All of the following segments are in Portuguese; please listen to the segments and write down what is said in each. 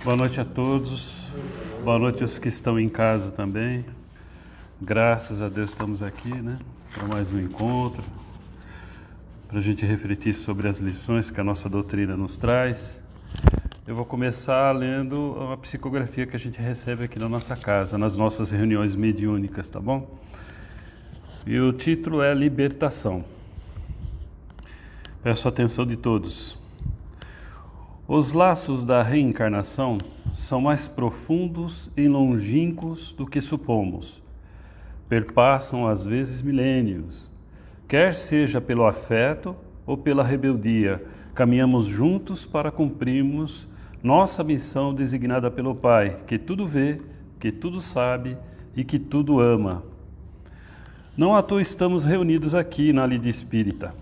Boa noite a todos, boa noite aos que estão em casa também. Graças a Deus estamos aqui, para mais um encontro, para a gente refletir sobre as lições que a nossa doutrina nos traz. Eu vou começar lendo uma psicografia que a gente recebe aqui na nossa casa, nas nossas reuniões mediúnicas, tá bom? E o título é Libertação. Peço a atenção de todos. Os laços da reencarnação são mais profundos e longínquos do que supomos. Perpassam às vezes milênios. Quer seja pelo afeto ou pela rebeldia, caminhamos juntos para cumprirmos nossa missão designada pelo Pai, que tudo vê, que tudo sabe e que tudo ama. Não à toa estamos reunidos aqui na Lida Espírita,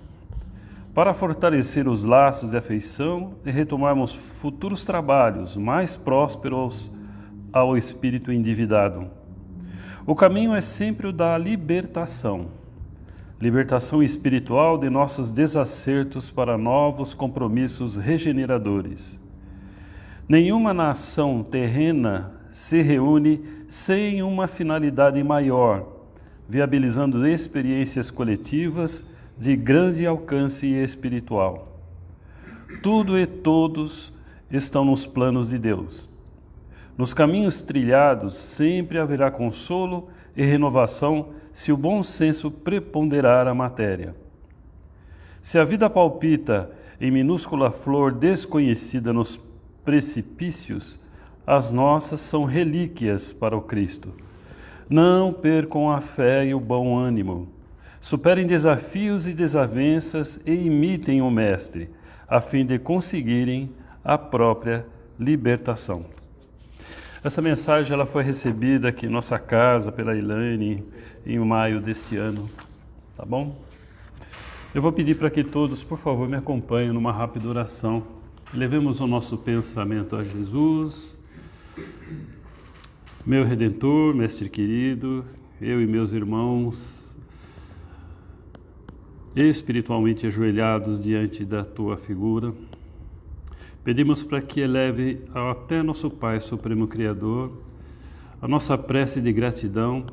para fortalecer os laços de afeição e retomarmos futuros trabalhos mais prósperos ao espírito endividado. O caminho é sempre o da libertação. Libertação espiritual de nossos desacertos para novos compromissos regeneradores. Nenhuma nação terrena se reúne sem uma finalidade maior, viabilizando experiências coletivas de grande alcance espiritual. Tudo e todos estão nos planos de Deus. Nos caminhos trilhados sempre haverá consolo e renovação se o bom senso preponderar a matéria. Se a vida palpita em minúscula flor desconhecida nos precipícios, as nossas são relíquias para o Cristo. Não percam a fé e o bom ânimo. Superem desafios e desavenças e imitem o Mestre, a fim de conseguirem a própria libertação. Essa mensagem ela foi recebida aqui em nossa casa pela Elaine em maio deste ano, tá bom? Eu vou pedir para que todos, por favor, me acompanhem numa rápida oração. Levemos o nosso pensamento a Jesus, meu Redentor, Mestre querido, eu e meus irmãos, espiritualmente ajoelhados diante da Tua figura, pedimos para que eleve até nosso Pai Supremo Criador a nossa prece de gratidão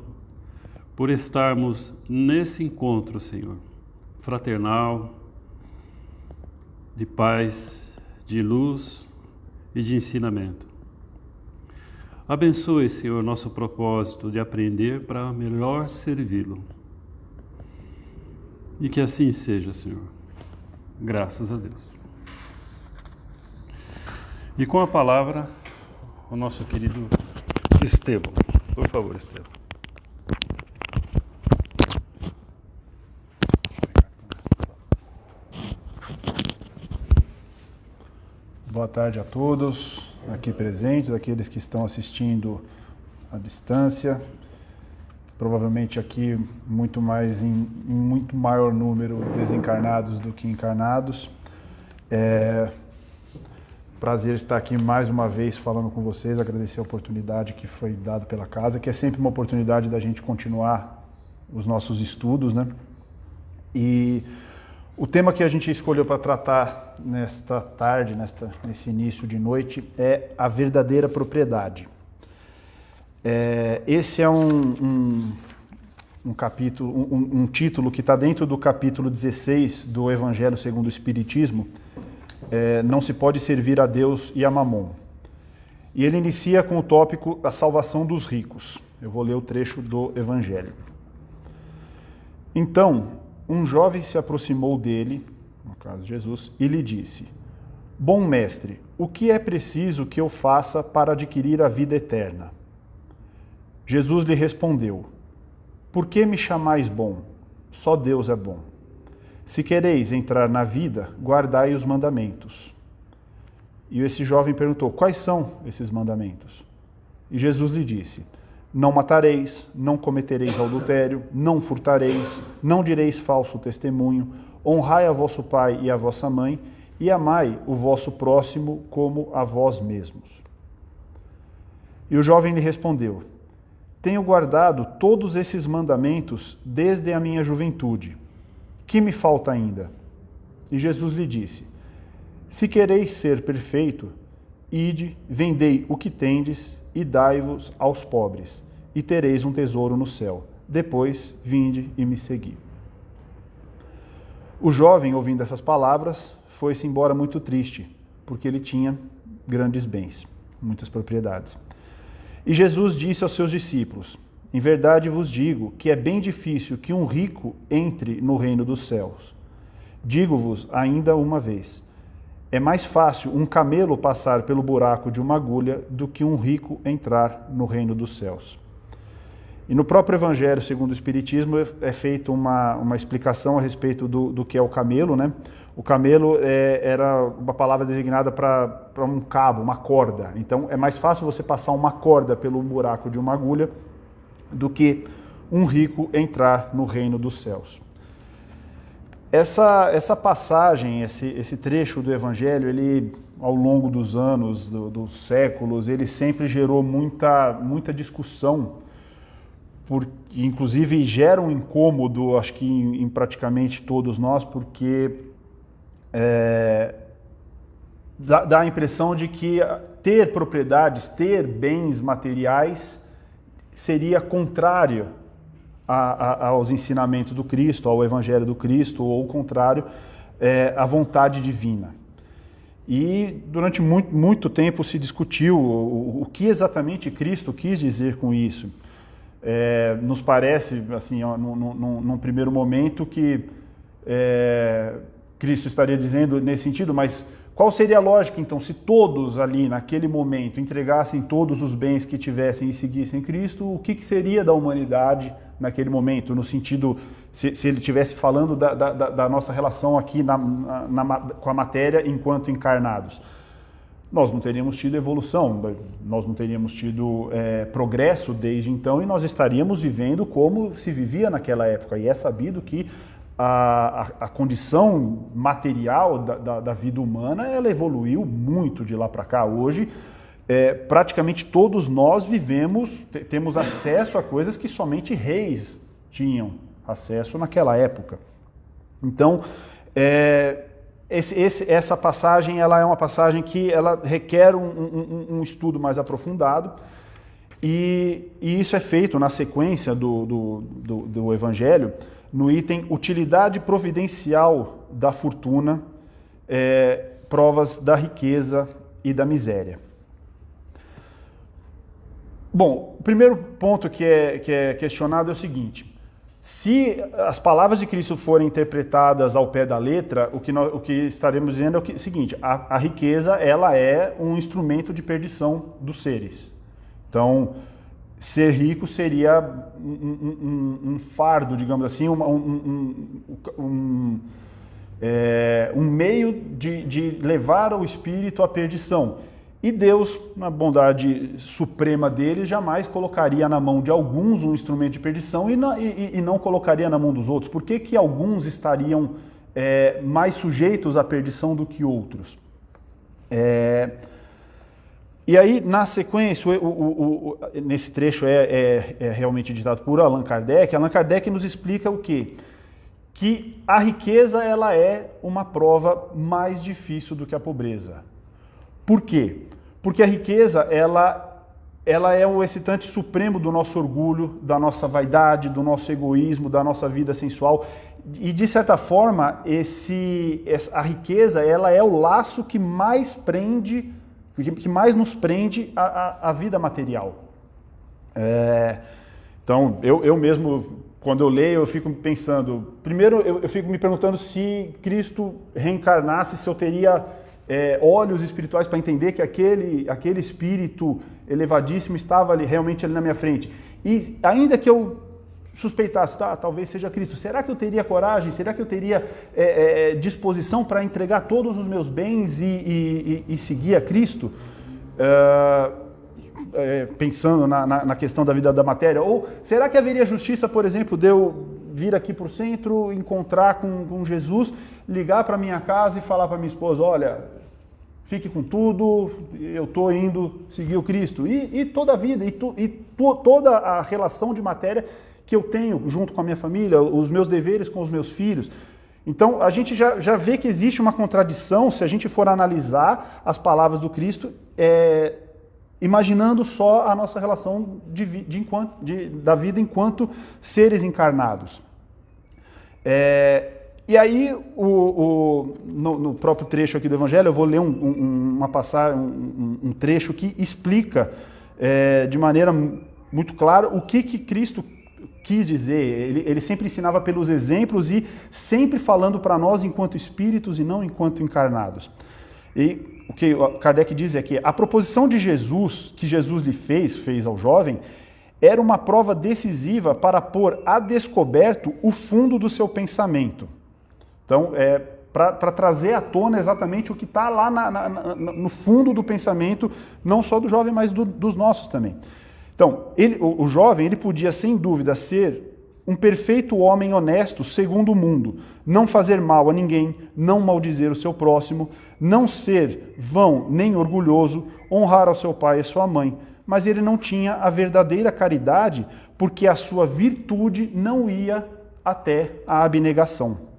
por estarmos nesse encontro, Senhor, fraternal, de paz, de luz e de ensinamento. Abençoe, Senhor, nosso propósito de aprender para melhor servi-lo. E que assim seja, Senhor. Graças a Deus. E com a palavra, o nosso querido Estevão. Por favor, Estevão. Boa tarde a todos aqui presentes, aqueles que estão assistindo à distância. Provavelmente aqui muito maior número desencarnados do que encarnados. Prazer estar aqui mais uma vez falando com vocês, agradecer a oportunidade que foi dada pela casa, que é sempre uma oportunidade da gente continuar os nossos estudos, E o tema que a gente escolheu para tratar nesta tarde, nesse início de noite, é a verdadeira propriedade. Esse é um capítulo, um título que está dentro do capítulo 16 do Evangelho segundo o Espiritismo. Não se pode servir a Deus e a Mamon. E ele inicia com o tópico a salvação dos ricos. Eu vou ler o trecho do Evangelho. Então, um jovem se aproximou dele, no caso Jesus, e lhe disse: Bom mestre, o que é preciso que eu faça para adquirir a vida eterna? Jesus lhe respondeu: Por que me chamais bom? Só Deus é bom. Se quereis entrar na vida, guardai os mandamentos. E esse jovem perguntou: Quais são esses mandamentos? E Jesus lhe disse: Não matareis, não cometereis adultério, não furtareis, não direis falso testemunho, honrai a vosso pai e a vossa mãe, e amai o vosso próximo como a vós mesmos. E o jovem lhe respondeu: Tenho guardado todos esses mandamentos desde a minha juventude. Que me falta ainda? E Jesus lhe disse: Se quereis ser perfeito, ide, vendei o que tendes e dai-vos aos pobres, e tereis um tesouro no céu. Depois, vinde e me segui. O jovem, ouvindo essas palavras, foi-se embora muito triste, porque ele tinha grandes bens, muitas propriedades. E Jesus disse aos seus discípulos: em verdade vos digo que é bem difícil que um rico entre no reino dos céus. Digo-vos ainda uma vez: é mais fácil um camelo passar pelo buraco de uma agulha do que um rico entrar no reino dos céus. E no próprio Evangelho segundo o Espiritismo é feita uma explicação a respeito do que é o camelo, né? O camelo era uma palavra designada para um cabo, uma corda. Então é mais fácil você passar uma corda pelo buraco de uma agulha do que um rico entrar no reino dos céus. Essa passagem, esse trecho do Evangelho, ele, ao longo dos anos, dos séculos, ele sempre gerou muita discussão, porque, inclusive, gera um incômodo, acho que em praticamente todos nós, porque dá a impressão de que ter propriedades, ter bens materiais, seria contrário aos ensinamentos do Cristo, ao Evangelho do Cristo, ou ao contrário, à vontade divina. E durante muito tempo se discutiu o que exatamente Cristo quis dizer com isso. Nos parece, assim, num primeiro momento, que Cristo estaria dizendo nesse sentido, mas qual seria a lógica, então, se todos ali, naquele momento, entregassem todos os bens que tivessem e seguissem Cristo, o que seria da humanidade naquele momento, no sentido, se ele estivesse falando da nossa relação aqui com a matéria enquanto encarnados? Nós não teríamos tido evolução, nós não teríamos tido progresso desde então, e nós estaríamos vivendo como se vivia naquela época. E é sabido que a condição material da vida humana, ela evoluiu muito de lá para cá. Hoje, praticamente todos nós temos acesso a coisas que somente reis tinham acesso naquela época. Então, essa passagem, ela é uma passagem que ela requer um estudo mais aprofundado, e isso é feito na sequência do Evangelho, no item utilidade providencial da fortuna, provas da riqueza e da miséria. Bom, o primeiro ponto que é questionado é o seguinte: se as palavras de Cristo forem interpretadas ao pé da letra, o que estaremos dizendo é o seguinte: a riqueza, ela é um instrumento de perdição dos seres. Então, ser rico seria um fardo, digamos assim, um meio de levar o espírito à perdição. E Deus, na bondade suprema dele, jamais colocaria na mão de alguns um instrumento de perdição e não colocaria na mão dos outros. Por que alguns estariam mais sujeitos à perdição do que outros? E aí, na sequência, nesse trecho é realmente ditado por Allan Kardec. Allan Kardec nos explica o quê? Que a riqueza, ela é uma prova mais difícil do que a pobreza. Por quê? Porque a riqueza, ela é o excitante supremo do nosso orgulho, da nossa vaidade, do nosso egoísmo, da nossa vida sensual. E, de certa forma, a riqueza, ela é o laço que mais nos prende à vida material. Então, eu mesmo, quando eu leio, eu fico pensando... Primeiro, eu fico me perguntando se Cristo reencarnasse, se eu teria olhos espirituais para entender que aquele espírito elevadíssimo estava realmente ali na minha frente. E ainda que eu suspeitasse, talvez seja Cristo, será que eu teria coragem? Será que eu teria disposição para entregar todos os meus bens e seguir a Cristo? Pensando na questão da vida da matéria. Ou será que haveria justiça, por exemplo, de eu vir aqui para o centro, encontrar com Jesus, ligar para minha casa e falar para minha esposa: olha, fique com tudo, eu estou indo seguir o Cristo. E toda a vida, toda a relação de matéria que eu tenho junto com a minha família, os meus deveres com os meus filhos. Então, a gente já vê que existe uma contradição se a gente for analisar as palavras do Cristo, imaginando só a nossa relação da vida enquanto seres encarnados. E aí, no próprio trecho aqui do Evangelho, eu vou ler um trecho que explica de maneira muito clara o que Cristo quis dizer. Ele sempre ensinava pelos exemplos e sempre falando para nós enquanto espíritos e não enquanto encarnados. E o que Kardec diz é que a proposição de Jesus, que Jesus lhe fez ao jovem, era uma prova decisiva para pôr a descoberto o fundo do seu pensamento. Então, para trazer à tona exatamente o que está lá no fundo do pensamento, não só do jovem, mas dos nossos também. Então, o jovem ele podia, sem dúvida, ser um perfeito homem honesto segundo o mundo, não fazer mal a ninguém, não maldizer o seu próximo, não ser vão nem orgulhoso, honrar ao seu pai e sua mãe. Mas ele não tinha a verdadeira caridade, porque a sua virtude não ia até a abnegação.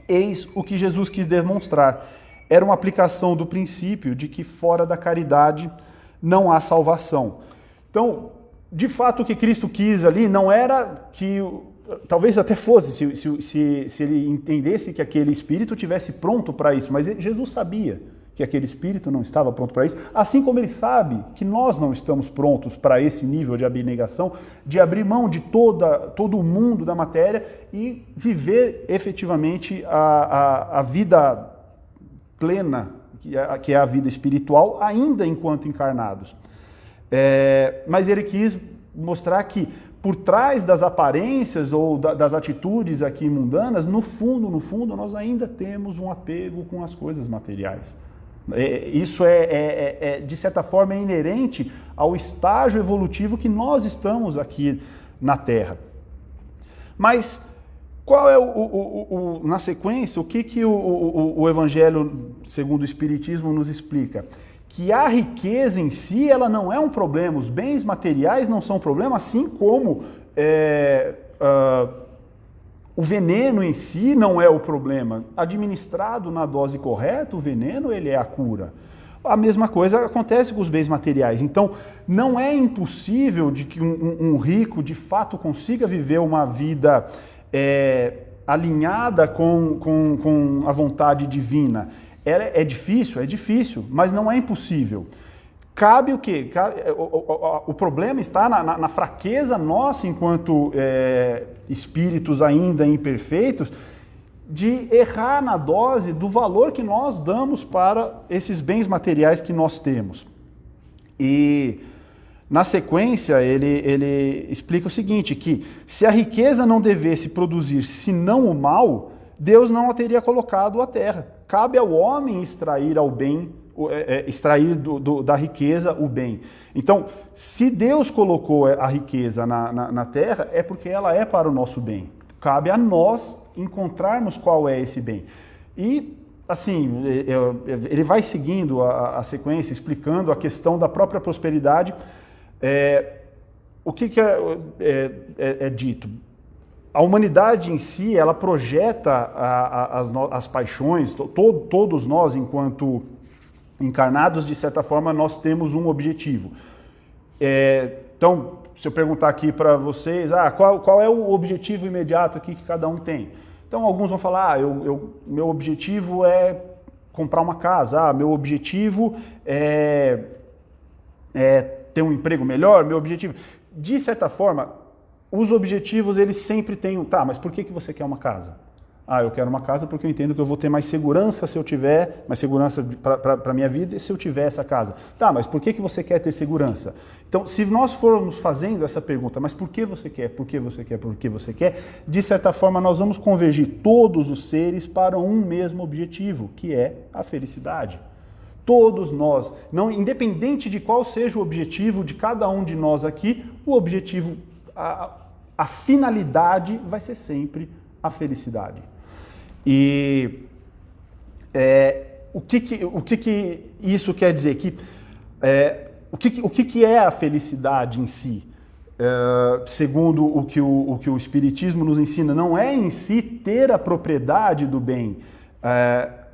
Eis o que Jesus quis demonstrar. Era uma aplicação do princípio de que fora da caridade não há salvação. Então, de fato, o que Cristo quis ali não era que, talvez até fosse, se ele entendesse que aquele espírito estivesse pronto para isso, mas Jesus sabia que aquele espírito não estava pronto para isso, assim como ele sabe que nós não estamos prontos para esse nível de abnegação, de abrir mão de todo o mundo da matéria e viver efetivamente a vida plena, que é a vida espiritual, ainda enquanto encarnados. Mas ele quis mostrar que por trás das aparências ou das atitudes aqui mundanas, no fundo, nós ainda temos um apego com as coisas materiais. Isso de certa forma, é inerente ao estágio evolutivo que nós estamos aqui na Terra. Mas qual é na sequência, o que o Evangelho, segundo o Espiritismo, nos explica? Que a riqueza em si, ela não é um problema, os bens materiais não são um problema, assim como o veneno em si não é o problema. Administrado na dose correta, o veneno ele é a cura. A mesma coisa acontece com os bens materiais. Então, não é impossível de que um rico, de fato, consiga viver uma vida alinhada com a vontade divina. É difícil, mas não é impossível. Cabe o quê? O problema está na fraqueza nossa, enquanto espíritos ainda imperfeitos, de errar na dose do valor que nós damos para esses bens materiais que nós temos. E, na sequência, ele explica o seguinte, que se a riqueza não devesse produzir senão o mal, Deus não a teria colocado à terra. Cabe ao homem extrair da riqueza o bem. Então, se Deus colocou a riqueza na terra, é porque ela é para o nosso bem. Cabe a nós encontrarmos qual é esse bem. E, assim, ele vai seguindo a sequência, explicando a questão da própria prosperidade. O que é dito? A humanidade em si, ela projeta as paixões, todos nós, enquanto encarnados, de certa forma, nós temos um objetivo. Então, se eu perguntar aqui para vocês, qual é o objetivo imediato aqui que cada um tem? Então, alguns vão falar, meu objetivo é comprar uma casa, meu objetivo é ter um emprego melhor, meu objetivo... De certa forma, os objetivos, eles sempre têm mas por que você quer uma casa? Eu quero uma casa porque eu entendo que eu vou ter mais segurança se eu tiver, mais segurança para a minha vida se eu tiver essa casa. Mas por que você quer ter segurança? Então, se nós formos fazendo essa pergunta, mas por que você quer, por que você quer, por que você quer, de certa forma nós vamos convergir todos os seres para um mesmo objetivo, que é a felicidade. Todos nós, não, independente de qual seja o objetivo de cada um de nós aqui, o objetivo, a finalidade vai ser sempre a felicidade. E o que isso quer dizer? O que é a felicidade em si? segundo o que o Espiritismo nos ensina, não é em si ter a propriedade do bem.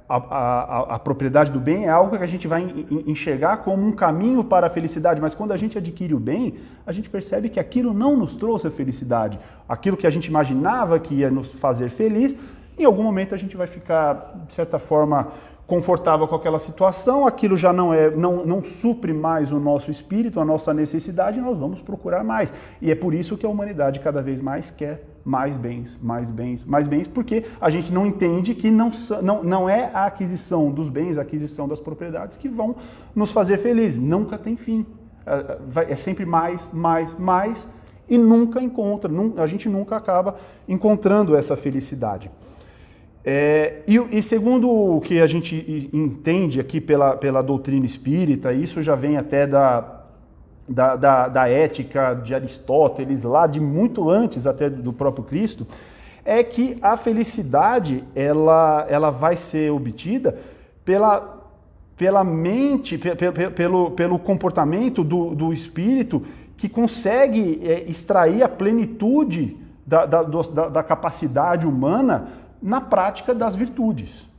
A propriedade do bem é algo que a gente vai enxergar como um caminho para a felicidade, mas quando a gente adquire o bem, a gente percebe que aquilo não nos trouxe a felicidade. Aquilo que a gente imaginava que ia nos fazer feliz, em algum momento a gente vai ficar, de certa forma, confortável com aquela situação, aquilo já não supre mais o nosso espírito, a nossa necessidade, e nós vamos procurar mais. E é por isso que a humanidade cada vez mais quer mais bens, mais bens, mais bens, porque a gente não entende que não é a aquisição dos bens, a aquisição das propriedades que vão nos fazer felizes. Nunca tem fim. É sempre mais, mais, mais, e nunca encontra, a gente nunca acaba encontrando essa felicidade. E segundo o que a gente entende aqui pela doutrina espírita, isso já vem até da ética de Aristóteles, lá de muito antes até do próprio Cristo, é que a felicidade ela vai ser obtida pela mente, pelo comportamento do espírito que consegue extrair a plenitude da capacidade humana na prática das virtudes.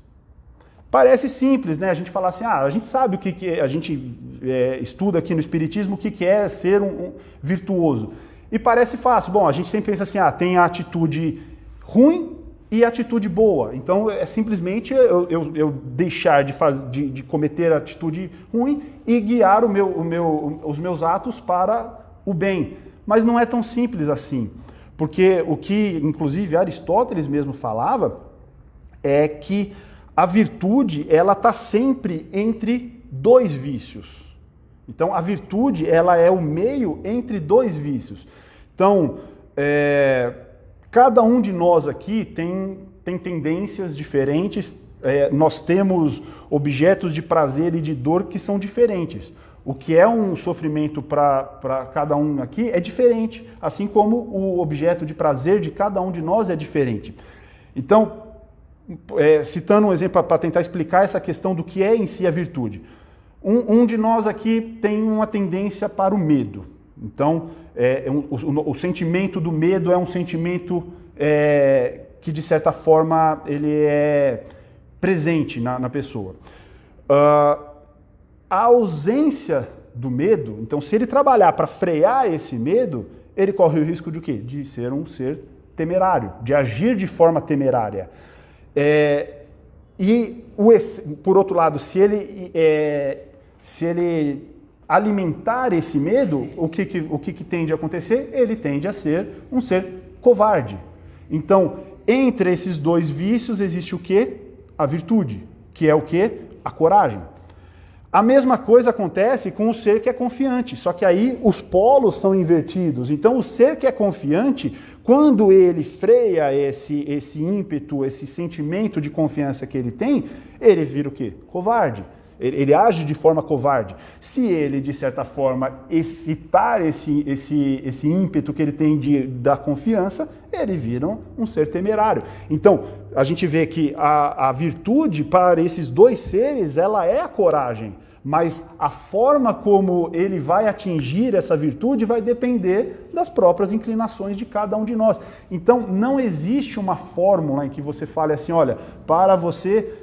Parece simples, né? A gente falar assim, a gente sabe o que é, a gente estuda aqui no Espiritismo o que é ser um virtuoso. E parece fácil. Bom, a gente sempre pensa assim, tem a atitude ruim e a atitude boa. Então, é simplesmente eu deixar de cometer a atitude ruim e guiar os meus atos para o bem. Mas não é tão simples assim. Porque o que, inclusive, Aristóteles mesmo falava é que a virtude, ela está sempre entre dois vícios. Então, a virtude, ela é o meio entre dois vícios. Então, cada um de nós aqui tem tendências diferentes, nós temos objetos de prazer e de dor que são diferentes. O que é um sofrimento para cada um aqui é diferente, assim como o objeto de prazer de cada um de nós é diferente. Então, citando um exemplo para tentar explicar essa questão do que é em si a virtude. Um de nós aqui tem uma tendência para o medo. Então, o sentimento do medo é um sentimento que, de certa forma, ele é presente na pessoa. A ausência do medo, então se ele trabalhar para frear esse medo, ele corre o risco de o quê? De ser um ser temerário, de agir de forma temerária. Por outro lado, se ele alimentar esse medo, o que tende a acontecer? Ele tende a ser um ser covarde. Então, entre esses dois vícios existe o quê? A virtude, que é o quê? A coragem. A mesma coisa acontece com o ser que é confiante, só que aí os polos são invertidos. Então, o ser que é confiante, quando ele freia esse ímpeto, esse sentimento de confiança que ele tem, ele vira o quê? Covarde. Ele age de forma covarde. Se ele, de certa forma, excitar esse ímpeto que ele tem da confiança, ele vira um ser temerário. Então, a gente vê que a virtude para esses dois seres, ela é a coragem. Mas a forma como ele vai atingir essa virtude vai depender das próprias inclinações de cada um de nós. Então, não existe uma fórmula em que você fale assim, olha, para você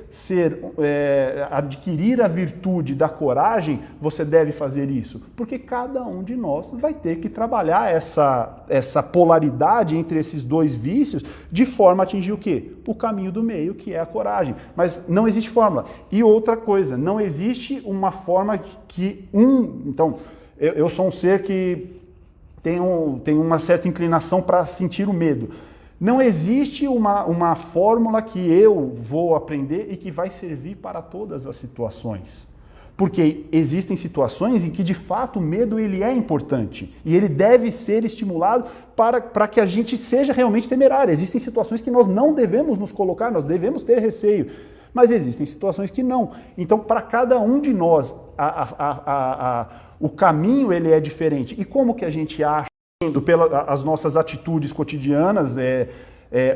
adquirir a virtude da coragem, você deve fazer isso. Porque cada um de nós vai ter que trabalhar essa polaridade entre esses dois vícios de forma a atingir o quê? O caminho do meio, que é a coragem. Mas não existe fórmula. E outra coisa, não existe uma forma que Então, eu sou um ser que tem uma certa inclinação para sentir o medo. Não existe uma fórmula que eu vou aprender e que vai servir para todas as situações. Porque existem situações em que, de fato, o medo ele é importante e ele deve ser estimulado para que a gente seja realmente temerário. Existem situações que nós não devemos nos colocar, nós devemos ter receio, mas existem situações que não. Então, para cada um de nós, o caminho ele é diferente. E como que a gente acha? Pelas nossas atitudes cotidianas,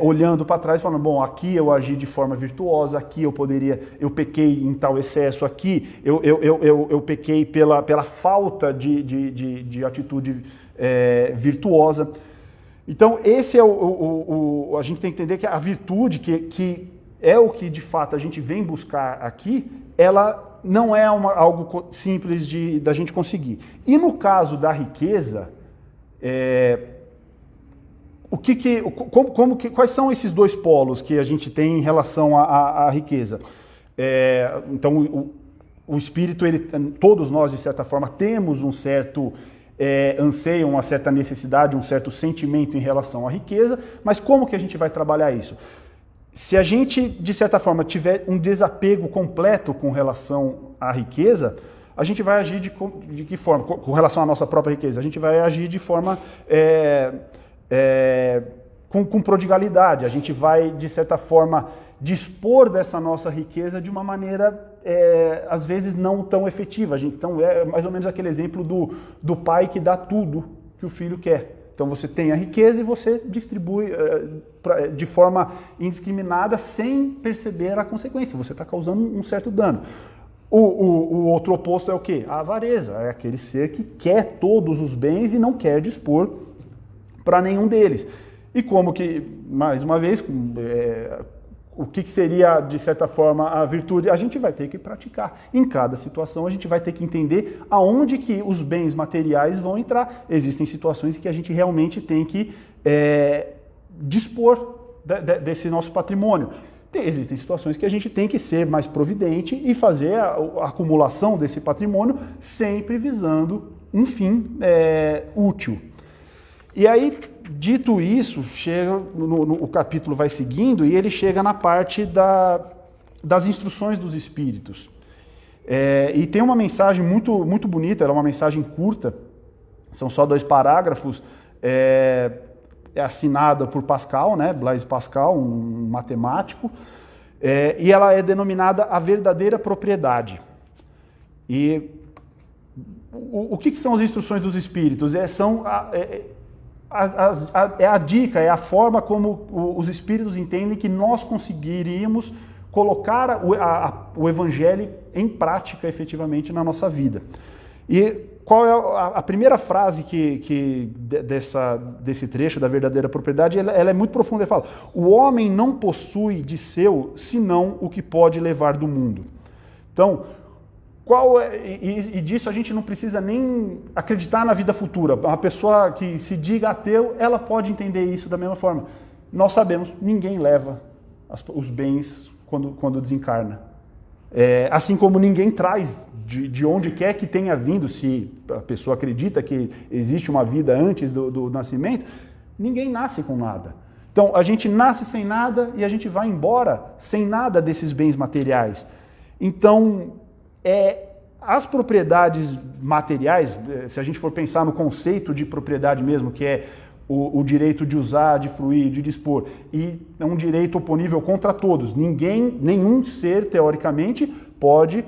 olhando para trás, falando, bom, aqui eu agi de forma virtuosa, aqui eu pequei em tal excesso, aqui eu pequei pela falta de atitude virtuosa. Então, esse é a gente tem que entender que a virtude, que é o que de fato a gente vem buscar aqui, ela não é algo simples da gente conseguir. E no caso da riqueza, quais são esses dois polos que a gente tem em relação à riqueza? Então, o espírito, todos nós, de certa forma, temos um certo anseio, uma certa necessidade, um certo sentimento em relação à riqueza, mas como que a gente vai trabalhar isso? Se a gente, de certa forma, tiver um desapego completo com relação à riqueza, a gente vai agir de que forma? Com relação à nossa própria riqueza, a gente vai agir de forma com prodigalidade, a gente vai, de certa forma, dispor dessa nossa riqueza de uma maneira, às vezes, não tão efetiva. Então, é mais ou menos aquele exemplo do pai que dá tudo que o filho quer. Então, você tem a riqueza e você distribui de forma indiscriminada, sem perceber a consequência. Você está causando um certo dano. O outro oposto é o quê? A avareza. É aquele ser que quer todos os bens e não quer dispor para nenhum deles. E como que, mais uma vez, o que seria, de certa forma, a virtude? A gente vai ter que praticar. Em cada situação, a gente vai ter que entender aonde que os bens materiais vão entrar. Existem situações que a gente realmente tem que dispor desse nosso patrimônio. Existem situações que a gente tem que ser mais providente e fazer a acumulação desse patrimônio sempre visando um fim útil. E aí, dito isso, chega o capítulo vai seguindo e ele chega na parte das instruções dos espíritos. E tem uma mensagem muito, muito bonita, ela é uma mensagem curta, são só 2 parágrafos, é assinada por Pascal, né, Blaise Pascal, um matemático, e ela é denominada a verdadeira propriedade. E o que são as instruções dos espíritos? É a dica, é a forma como os espíritos entendem que nós conseguiríamos colocar o evangelho em prática efetivamente na nossa vida. E qual é a primeira frase desse trecho da verdadeira propriedade? Ela é muito profunda. Ele fala: o homem não possui de seu senão o que pode levar do mundo. Então, e disso a gente não precisa nem acreditar na vida futura. Uma pessoa que se diga ateu, ela pode entender isso da mesma forma. Nós sabemos, ninguém leva os bens quando desencarna. Assim como ninguém traz de onde quer que tenha vindo, se a pessoa acredita que existe uma vida antes do nascimento, ninguém nasce com nada. Então, a gente nasce sem nada e a gente vai embora sem nada desses bens materiais. Então, as propriedades materiais, se a gente for pensar no conceito de propriedade mesmo, que é o direito de usar, de fruir, de dispor, e é um direito oponível contra todos. Nenhum ser, teoricamente, pode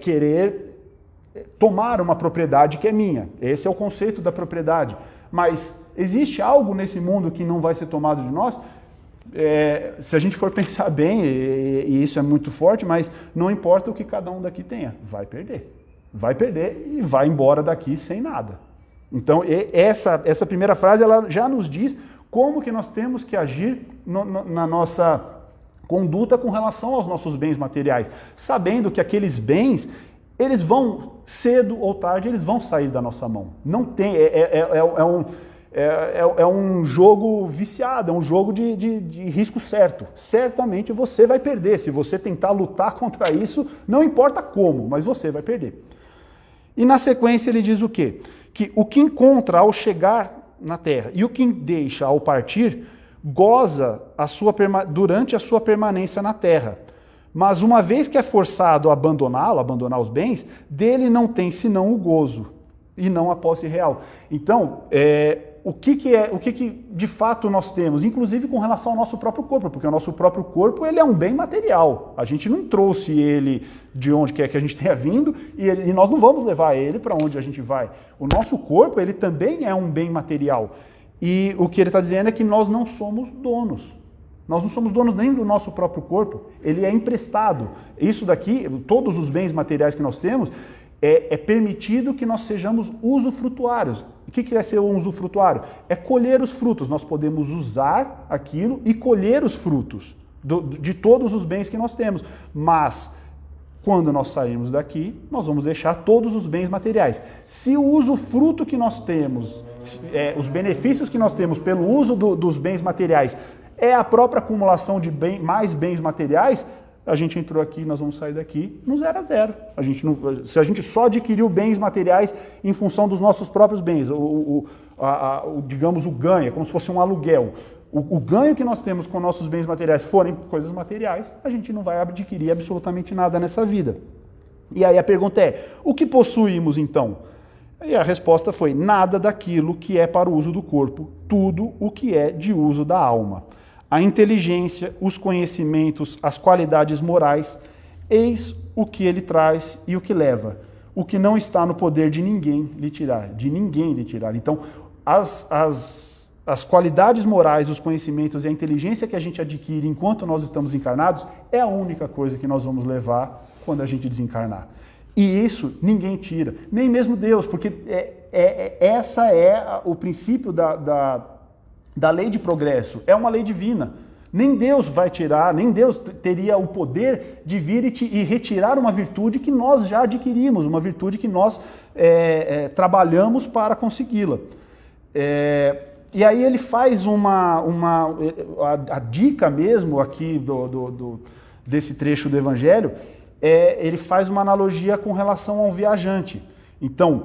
querer tomar uma propriedade que é minha. Esse é o conceito da propriedade. Mas existe algo nesse mundo que não vai ser tomado de nós? Se a gente for pensar bem, e isso é muito forte, mas não importa o que cada um daqui tenha, vai perder. Vai perder e vai embora daqui sem nada. Então, essa primeira frase, ela já nos diz como que nós temos que agir na nossa conduta com relação aos nossos bens materiais, sabendo que aqueles bens, eles vão, cedo ou tarde, eles vão sair da nossa mão. Não tem, é um jogo viciado, é um jogo de risco certo. Certamente você vai perder. Se você tentar lutar contra isso, não importa como, mas você vai perder. E na sequência ele diz o quê? Que o que encontra ao chegar na terra e o que deixa ao partir, goza durante a sua permanência na terra. Mas uma vez que é forçado a abandonar os bens, dele não tem senão o gozo e não a posse real. Então, o que de fato nós temos, inclusive com relação ao nosso próprio corpo, porque o nosso próprio corpo ele é um bem material. A gente não trouxe ele de onde quer que a gente tenha vindo e nós não vamos levar ele para onde a gente vai. O nosso corpo ele também é um bem material. E o que ele está dizendo é que nós não somos donos. Nós não somos donos nem do nosso próprio corpo. Ele é emprestado. Isso daqui, todos os bens materiais que nós temos, É permitido que nós sejamos usufrutuários. O que é ser um usufrutuário? É colher os frutos. Nós podemos usar aquilo e colher os frutos de todos os bens que nós temos. Mas, quando nós sairmos daqui, nós vamos deixar todos os bens materiais. Se o usufruto que nós temos, os benefícios que nós temos pelo uso dos bens materiais, é a própria acumulação de mais bens materiais, a gente entrou aqui, nós vamos sair daqui no 0 a 0. Se a gente só adquiriu bens materiais em função dos nossos próprios bens, digamos o ganho, é como se fosse um aluguel. O ganho que nós temos com nossos bens materiais forem coisas materiais, a gente não vai adquirir absolutamente nada nessa vida. E aí a pergunta é, o que possuímos então? E a resposta foi, nada daquilo que é para o uso do corpo, tudo o que é de uso da alma. A inteligência, os conhecimentos, as qualidades morais, eis o que ele traz e o que leva. O que não está no poder de ninguém lhe tirar. De ninguém lhe tirar. Então, as qualidades morais, os conhecimentos e a inteligência que a gente adquire enquanto nós estamos encarnados é a única coisa que nós vamos levar quando a gente desencarnar. E isso ninguém tira, nem mesmo Deus, porque essa é o princípio da lei de progresso, é uma lei divina. Nem Deus vai tirar, nem Deus teria o poder de vir e retirar uma virtude que nós já adquirimos, uma virtude que nós trabalhamos para consegui-la. E aí ele faz a dica mesmo aqui desse trecho do Evangelho, ele faz uma analogia com relação a um viajante. Então,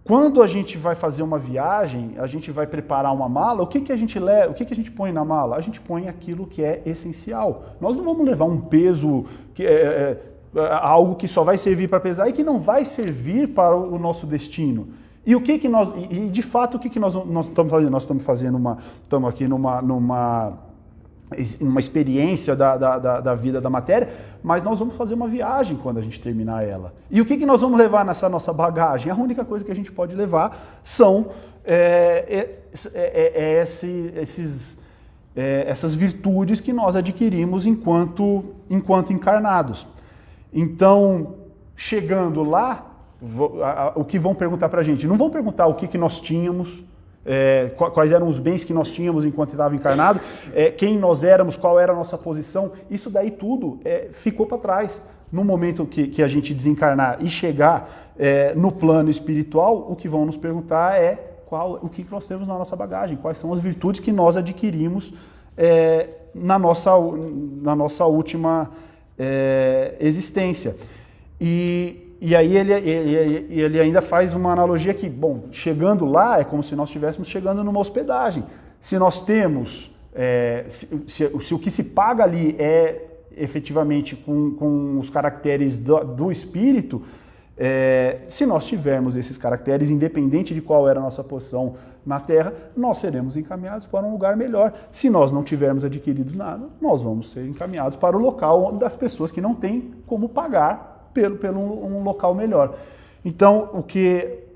quando a gente vai fazer uma viagem, a gente vai preparar uma mala, o que a gente leva, o que a gente põe na mala? A gente põe aquilo que é essencial. Nós não vamos levar um peso, algo que só vai servir para pesar e que não vai servir para o nosso destino. E de fato, o que nós estamos fazendo? Nós estamos aqui numa experiência da vida da matéria, mas nós vamos fazer uma viagem quando a gente terminar ela. E o que nós vamos levar nessa nossa bagagem? A única coisa que a gente pode levar são essas virtudes que nós adquirimos enquanto encarnados. Então, chegando lá, o que vão perguntar para a gente? Não vão perguntar o que nós tínhamos, quais eram os bens que nós tínhamos enquanto estava encarnado, quem nós éramos, qual era a nossa posição. Isso daí tudo ficou para trás. No momento que a gente desencarnar e chegar no plano espiritual, o que vão nos perguntar é o que nós temos na nossa bagagem, quais são as virtudes que nós adquirimos na nossa última existência. E aí ele ainda faz uma analogia que, bom, chegando lá é como se nós estivéssemos chegando numa hospedagem. Se nós temos, se o que se paga ali é efetivamente com os caracteres do espírito, se nós tivermos esses caracteres, independente de qual era a nossa posição na Terra, nós seremos encaminhados para um lugar melhor. Se nós não tivermos adquirido nada, nós vamos ser encaminhados para o local das pessoas que não têm como pagar pelo um local melhor. Então,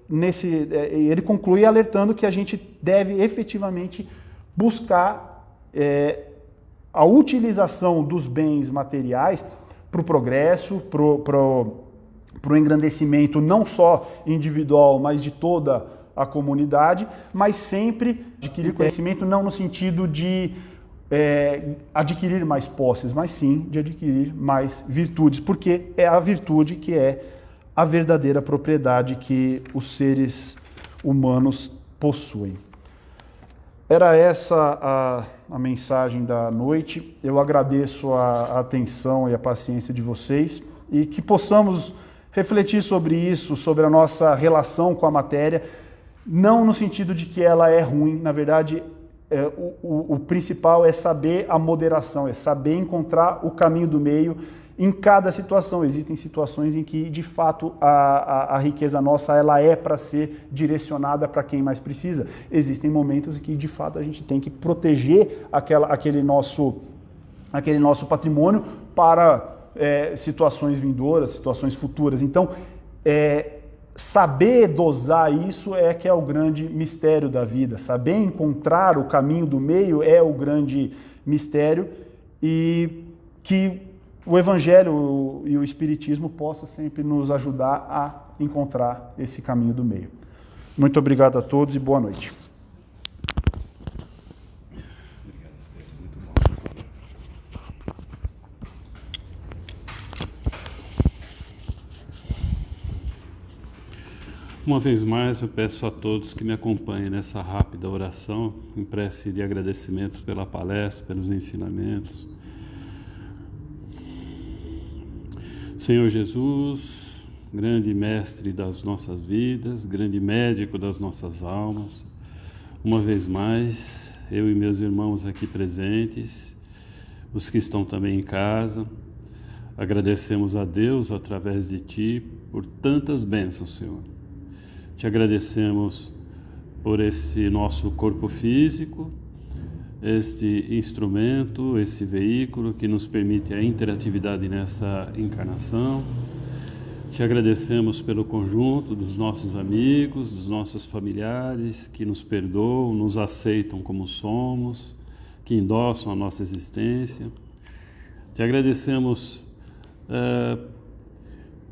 ele conclui alertando que a gente deve efetivamente buscar a utilização dos bens materiais para o progresso, para o engrandecimento não só individual, mas de toda a comunidade, mas sempre adquirir conhecimento não no sentido de adquirir mais posses, mas sim de adquirir mais virtudes, porque é a virtude que é a verdadeira propriedade que os seres humanos possuem. Era essa a mensagem da noite. Eu agradeço a atenção e a paciência de vocês e que possamos refletir sobre isso, sobre a nossa relação com a matéria, não no sentido de que ela é ruim, na verdade, o principal é saber a moderação, é saber encontrar o caminho do meio em cada situação. Existem situações em que, de fato, a riqueza nossa ela é para ser direcionada para quem mais precisa. Existem momentos em que, de fato, a gente tem que proteger aquele nosso patrimônio para situações vindouras, situações futuras. Então, saber dosar isso que é o grande mistério da vida. Saber encontrar o caminho do meio é o grande mistério e que o Evangelho e o Espiritismo possa sempre nos ajudar a encontrar esse caminho do meio. Muito obrigado a todos e boa noite. Obrigado, Estevam. Muito bom. Uma vez mais, eu peço a todos que me acompanhem nessa rápida oração, em prece de agradecimento pela palestra, pelos ensinamentos. Senhor Jesus, grande mestre das nossas vidas, grande médico das nossas almas, uma vez mais, eu e meus irmãos aqui presentes, os que estão também em casa, agradecemos a Deus através de Ti por tantas bênçãos, Senhor. Te agradecemos por esse nosso corpo físico, este instrumento, esse veículo que nos permite a interatividade nessa encarnação. Te agradecemos pelo conjunto dos nossos amigos, dos nossos familiares que nos perdoam, nos aceitam como somos, que endossam a nossa existência. Te agradecemos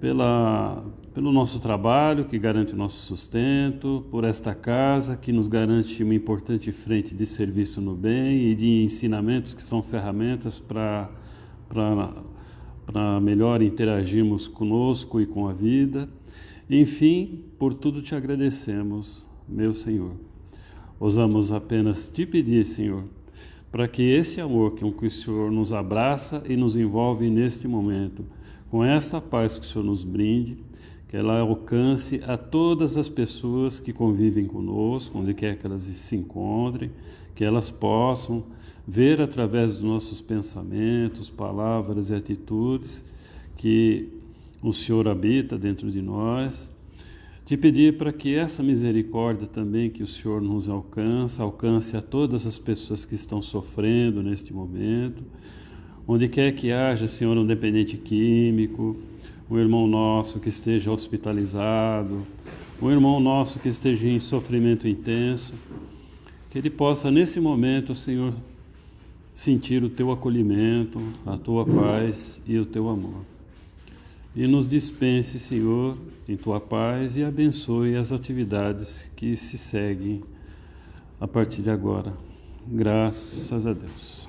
pelo nosso trabalho, que garante o nosso sustento, por esta casa, que nos garante uma importante frente de serviço no bem e de ensinamentos que são ferramentas para melhor interagirmos conosco e com a vida. Enfim, por tudo te agradecemos, meu Senhor. Ousamos apenas te pedir, Senhor, para que esse amor com que o Senhor nos abraça e nos envolve neste momento, com esta paz que o Senhor nos brinde, que ela alcance a todas as pessoas que convivem conosco, onde quer que elas se encontrem, que elas possam ver através dos nossos pensamentos, palavras e atitudes que o Senhor habita dentro de nós. Te pedir para que essa misericórdia também que o Senhor nos alcance a todas as pessoas que estão sofrendo neste momento, onde quer que haja, Senhor, um dependente químico, um irmão nosso que esteja hospitalizado, um irmão nosso que esteja em sofrimento intenso, que ele possa nesse momento, Senhor, sentir o teu acolhimento, a tua paz e o teu amor. E nos dispense, Senhor, em tua paz e abençoe as atividades que se seguem a partir de agora. Graças a Deus.